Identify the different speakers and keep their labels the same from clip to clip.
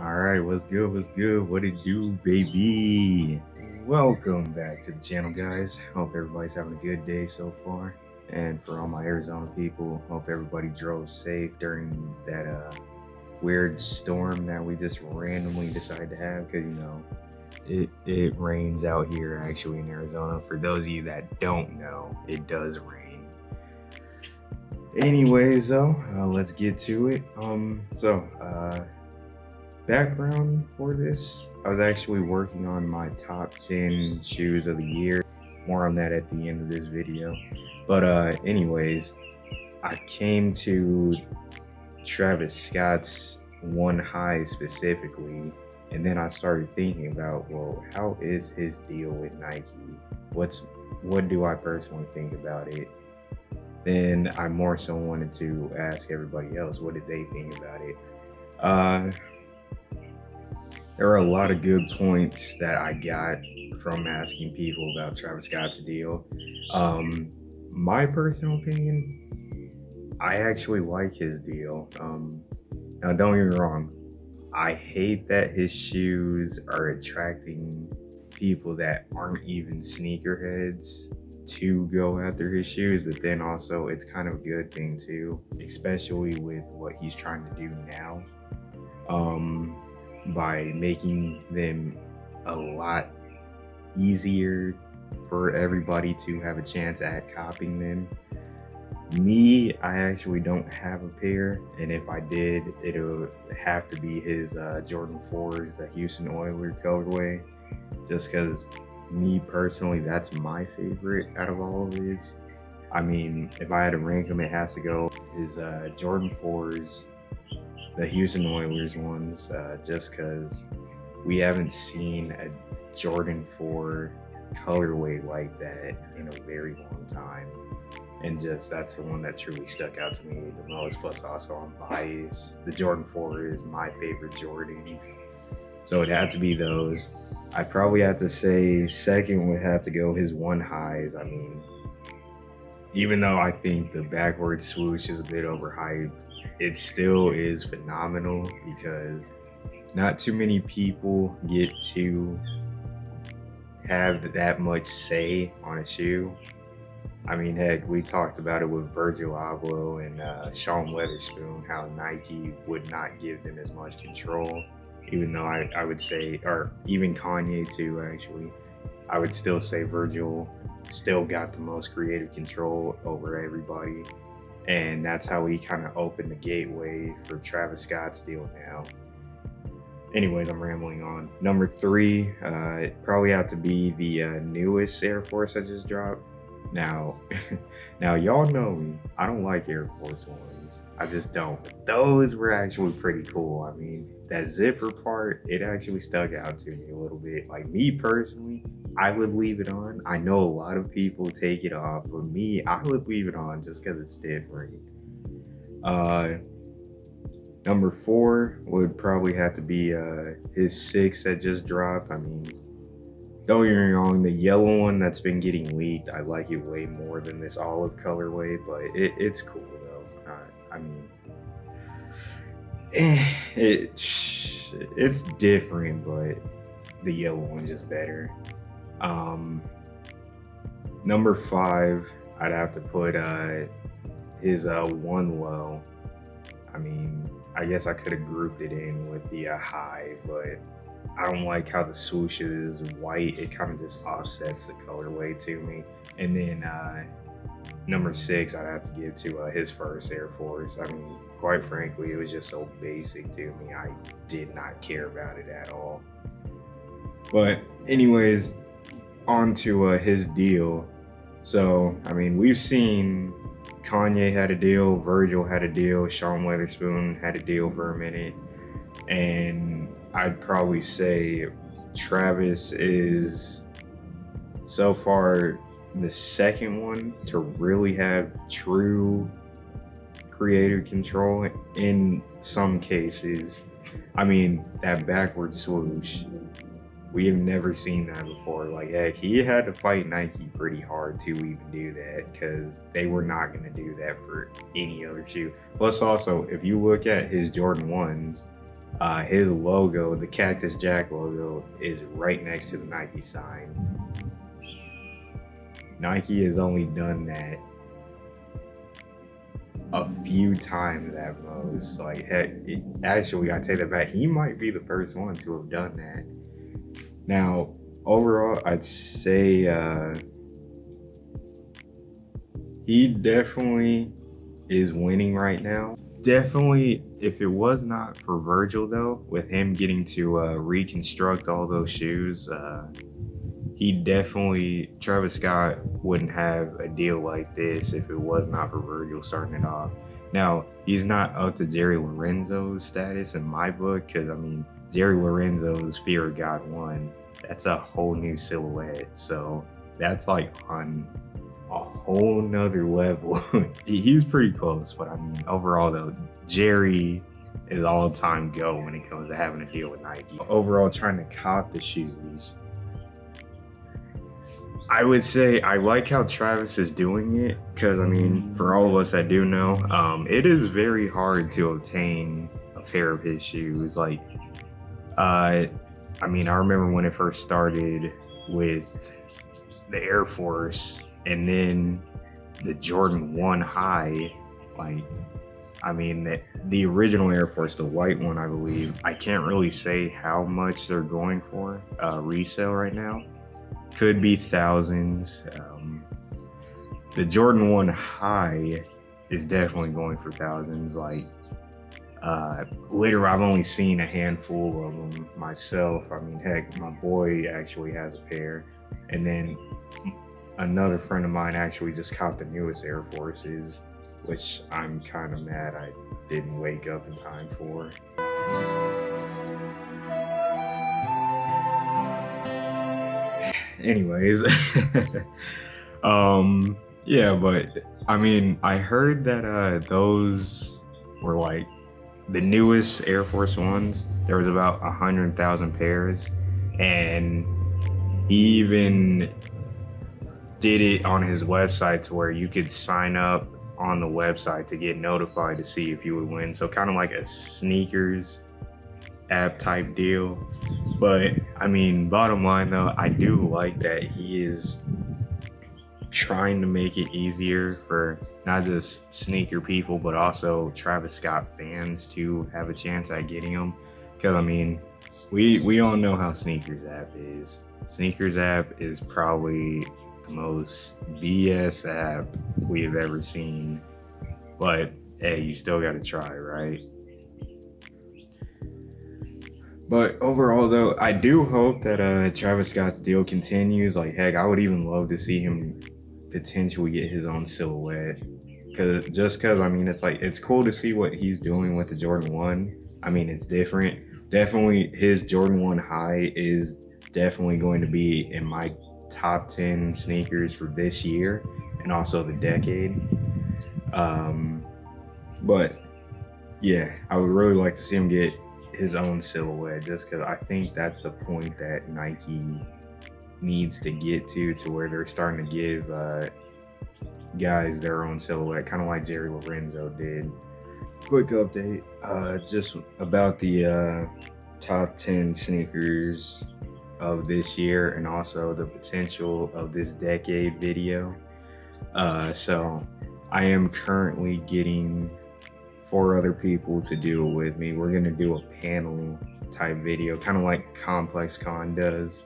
Speaker 1: All right, what's good? What's good? What it do, baby? Welcome back to the channel, guys. Hope everybody's having a good day so far. And for all my Arizona people, hope everybody drove safe during that weird storm that we just randomly decided to have. Because it rains out here actually in Arizona. For those of you that don't know, it does rain. Anyways, though, let's get to it. Background for this, I was actually working on my top 10 shoes of the year. More on that at the end of this video. But anyways, I came to Travis Scott's One High specifically, and then I started thinking about, well, how is his deal with Nike? What do I personally think about it? Then I more so wanted to ask everybody else, what did they think about it? There are a lot of good points that I got from asking people about Travis Scott's deal. My personal opinion, I actually like his deal. Now, don't get me wrong, I hate that his shoes are attracting people that aren't even sneakerheads to go after his shoes, but then also it's kind of a good thing too, especially with what he's trying to do now. By making them a lot easier for everybody to have a chance at copying them. Me, I actually don't have a pair, and if I did, it would have to be his Jordan 4s, the Houston Oilers colorway, just because me personally, that's my favorite out of all of these. I mean, if I had to rank them, it has to go his Jordan 4s, the Houston Oilers ones, just because we haven't seen a Jordan 4 colorway like that in a very long time. And just that's the one that truly stuck out to me the most. Plus, also, I'm biased. The Jordan 4 is my favorite Jordan. So it'd have to be those. I'd probably have to say second would have to go his One Highs. I mean, even though I think the backward swoosh is a bit overhyped, it still is phenomenal because not too many people get to have that much say on a shoe. I mean, heck, we talked about it with Virgil Abloh and Sean Weatherspoon, how Nike would not give them as much control, even though I would say, or even Kanye too, actually. I would still say Virgil still got the most creative control over everybody. And that's how he kind of opened the gateway for Travis Scott's deal now. Anyways, I'm rambling on. Number 3, it probably have to be the newest Air Force I just dropped. Now, y'all know me. I don't like Air Force Ones. I just don't. But those were actually pretty cool. I mean, that zipper part, it actually stuck out to me a little bit. Like me personally, I would leave it on. I know a lot of people take it off, but me, I would leave it on just because it's different. Number 4 would probably have to be his 6 that just dropped. I mean, don't get me wrong, the yellow one that's been getting leaked, I like it way more than this olive colorway, but it's cool though. I mean, it's different, but the yellow one's just better. Number 5, I'd have to put his One Low. I mean, I guess I could have grouped it in with the high, but I don't like how the swoosh is white. It kind of just offsets the colorway to me. And then number 6, I'd have to give to his first Air Force. I mean, quite frankly, it was just so basic to me. I did not care about it at all. But anyways, on to his deal. So, I mean, we've seen Kanye had a deal, Virgil had a deal, Sean Weatherspoon had a deal for a minute, and I'd probably say Travis is so far the second one to really have true creative control in some cases. I mean, that backward swoosh, we have never seen that before. Like, heck, he had to fight Nike pretty hard to even do that because they were not going to do that for any other shoe. Plus, also, if you look at his Jordan 1s, his logo, the Cactus Jack logo, is right next to the Nike sign. Nike has only done that a few times at most. Like, heck, actually, I take that back. He might be the first one to have done that. Now, overall, I'd say he definitely is winning right now. Definitely, if it was not for Virgil, though, with him getting to reconstruct all those shoes, Travis Scott wouldn't have a deal like this if it was not for Virgil starting it off. Now, he's not up to Jerry Lorenzo's status in my book, because, I mean, Jerry Lorenzo's Fear of God 1, that's a whole new silhouette. So that's like on a whole nother level. He's pretty close, but I mean, overall though, Jerry is all-time go when it comes to having a deal with Nike. Overall, trying to cop the shoes, I would say I like how Travis is doing it, because I mean, for all of us that do know, it is very hard to obtain a pair of his shoes. Like, I mean, I remember when it first started with the Air Force and then the Jordan 1 high. Like, I mean, the original Air Force, the white one, I believe, I can't really say how much they're going for resale right now. Could be thousands. The Jordan 1 high is definitely going for thousands. Like, literally, I've only seen a handful of them myself. I mean, heck, my boy actually has a pair, and then another friend of mine actually just caught the newest Air Forces, which I'm kind of mad I didn't wake up in time for. Anyways, yeah, but I mean, I heard that those were like the newest Air Force Ones. There was about 100,000 pairs, and he even did it on his website to where you could sign up on the website to get notified to see if you would win. So kind of like a sneakers app type deal. But I mean, bottom line though, I do like that he is trying to make it easier for not just sneaker people, but also Travis Scott fans to have a chance at getting them. Because I mean, we all know how Sneakers app is. Sneakers app is probably the most BS app we have ever seen. But hey, you still got to try, right? But overall, though, I do hope that Travis Scott's deal continues. Like, heck, I would even love to see him potentially get his own silhouette. Because, I mean, it's like, it's cool to see what he's doing with the Jordan 1. I mean, it's different. Definitely, his Jordan 1 high is definitely going to be in my top 10 sneakers for this year and also the decade. But, yeah, I would really like to see him get his own silhouette, just because I think that's the point that Nike needs to get to where they're starting to give guys their own silhouette, kind of like Jerry Lorenzo did. Quick update, just about the top 10 sneakers of this year and also the potential of this decade video. So I am currently getting 4 other people to do it with me. We're gonna do a panel type video, kind of like Complex Con does.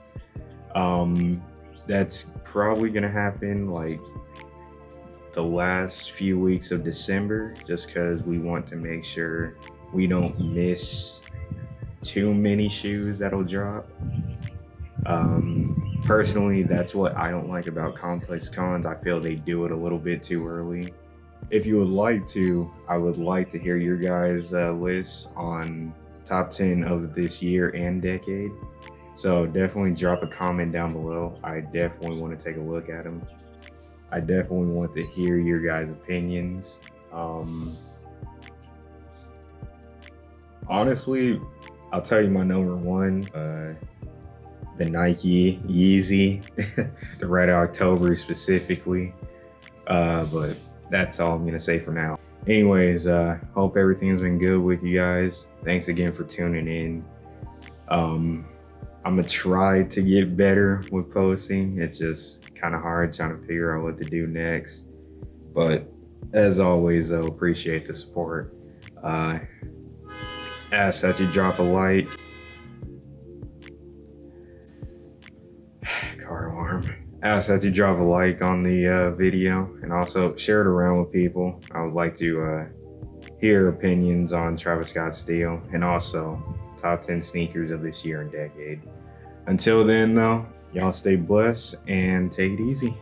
Speaker 1: That's probably gonna happen like the last few weeks of December, just because we want to make sure we don't miss too many shoes that'll drop. Personally, that's what I don't like about Complex Cons. I feel they do it a little bit too early. If you would like to, I would like to hear your guys' lists on top 10 of this year and decade. So definitely drop a comment down below. I definitely want to take a look at them. I definitely want to hear your guys' opinions. Honestly, I'll tell you my number one, the Nike Yeezy, the Red October specifically. But that's all I'm gonna say for now. Anyways, hope everything's been good with you guys. Thanks again for tuning in. I'm gonna try to get better with posting. It's just kind of hard trying to figure out what to do next. But as always, though, appreciate the support. Uh, ask that you drop a like. Car alarm. Ask that you drop a like on the video and also share it around with people. I would like to hear opinions on Travis Scott's deal and also top 10 sneakers of this year and decade. Until then, though, y'all stay blessed and take it easy.